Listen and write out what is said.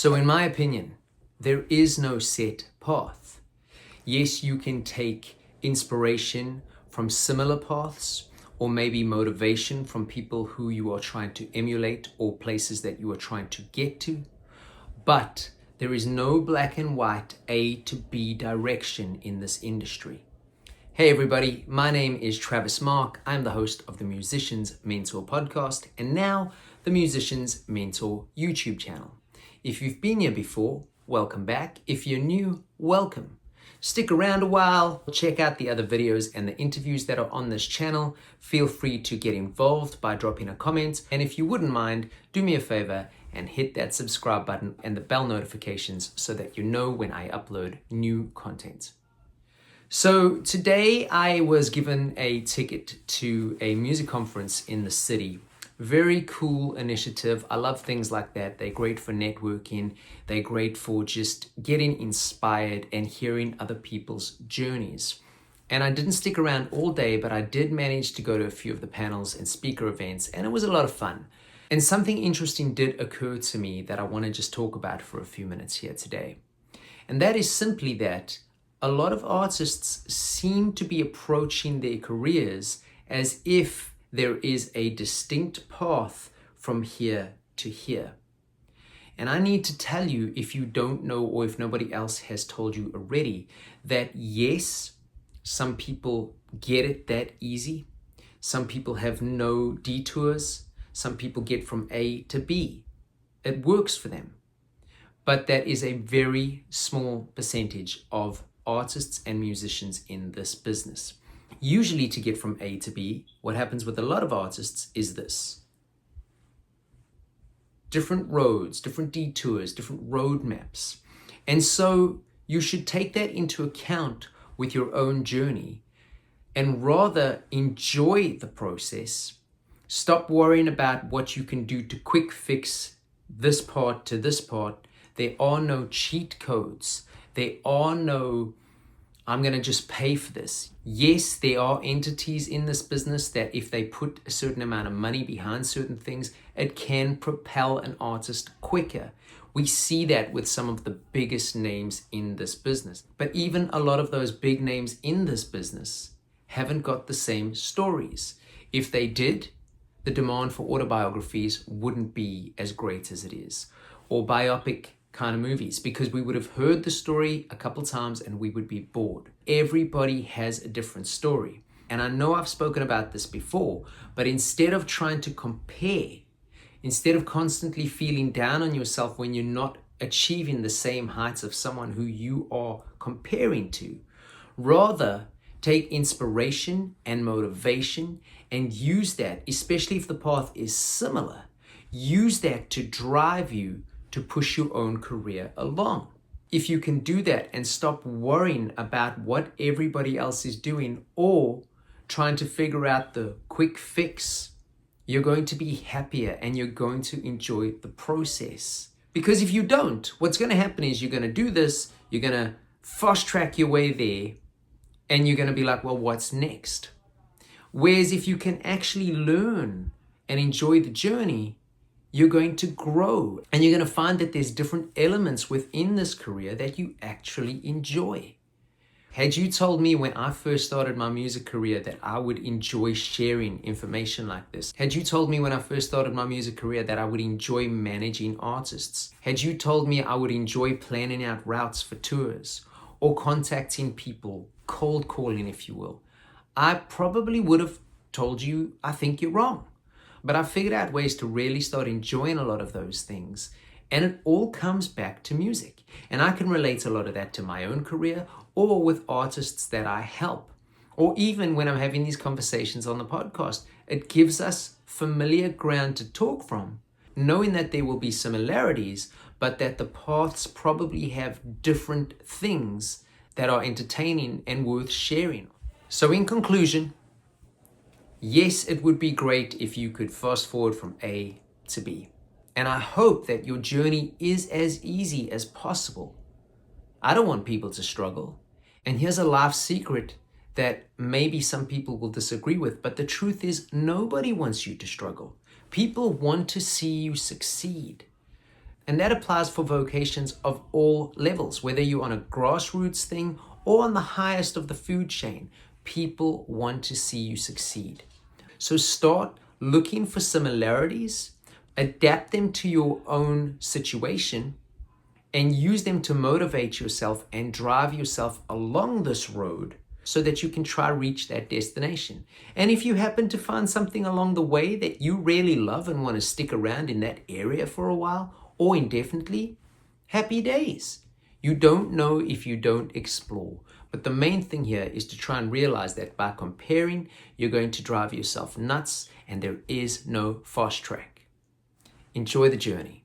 So in my opinion, there is no set path. Yes, you can take inspiration from similar paths, or maybe motivation from people who you are trying to emulate or places that you are trying to get to. But there is no black and white A to B direction in this industry. Hey everybody, my name is Travis Mark. I'm the host of the Musician's Mentor podcast and now the Musician's Mentor YouTube channel. If you've been here before, welcome back. If you're new, welcome. Stick around a while, check out the other videos and the interviews that are on this channel. Feel free to get involved by dropping a comment. And if you wouldn't mind, do me a favor and hit that subscribe button and the bell notifications so that you know when I upload new content. So today I was given a ticket to a music conference in the city. Very cool initiative. I love things like that. They're great for networking. They're great for just getting inspired and hearing other people's journeys. And I didn't stick around all day, but I did manage to go to a few of the panels and speaker events, and it was a lot of fun. And something interesting did occur to me that I want to just talk about for a few minutes here today. And that is simply that a lot of artists seem to be approaching their careers as if there is a distinct path from here to here. And I need to tell you, if you don't know or if nobody else has told you already, that yes, some people get it that easy. Some people have no detours. Some people get from A to B. It works for them. But that is a very small percentage of artists and musicians in this business. Usually to get from A to B, what happens with a lot of artists is this. Different roads, different detours, different roadmaps. And so you should take that into account with your own journey and rather enjoy the process. Stop worrying about what you can do to quick fix this part to this part. There are no cheat codes. There are no I'm going to just pay for this. Yes, there are entities in this business that if they put a certain amount of money behind certain things, it can propel an artist quicker. We see that with some of the biggest names in this business. But even a lot of those big names in this business haven't got the same stories. If they did, the demand for autobiographies wouldn't be as great as it is. Or biopic kind of movies, because we would have heard the story a couple times and we would be bored. Everybody has a different story. And I know I've spoken about this before, but instead of trying to compare, instead of constantly feeling down on yourself when you're not achieving the same heights of someone who you are comparing to, rather take inspiration and motivation and use that, especially if the path is similar, use that to drive you to push your own career along. If you can do that and stop worrying about what everybody else is doing or trying to figure out the quick fix, you're going to be happier and you're going to enjoy the process. Because if you don't, what's going to happen is you're going to do this, you're going to fast track your way there, and you're going to be like, well, what's next? Whereas if you can actually learn and enjoy the journey, you're going to grow and you're going to find that there's different elements within this career that you actually enjoy. Had you told me when I first started my music career that I would enjoy sharing information like this, had you told me when I first started my music career that I would enjoy managing artists, had you told me I would enjoy planning out routes for tours or contacting people, cold calling if you will, I probably would have told you I think you're wrong. But I figured out ways to really start enjoying a lot of those things. And it all comes back to music. And I can relate a lot of that to my own career or with artists that I help. Or even when I'm having these conversations on the podcast, it gives us familiar ground to talk from, knowing that there will be similarities, but that the paths probably have different things that are entertaining and worth sharing. So in conclusion, yes, it would be great if you could fast forward from A to B. And I hope that your journey is as easy as possible. I don't want people to struggle. And here's a life secret that maybe some people will disagree with, but the truth is nobody wants you to struggle. People want to see you succeed. And that applies for vocations of all levels, whether you're on a grassroots thing or on the highest of the food chain. People want to see you succeed. So start looking for similarities, adapt them to your own situation, and use them to motivate yourself and drive yourself along this road so that you can try to reach that destination. And if you happen to find something along the way that you really love and want to stick around in that area for a while or indefinitely, happy days. You don't know if you don't explore. But the main thing here is to try and realize that by comparing, you're going to drive yourself nuts, and there is no fast track. Enjoy the journey.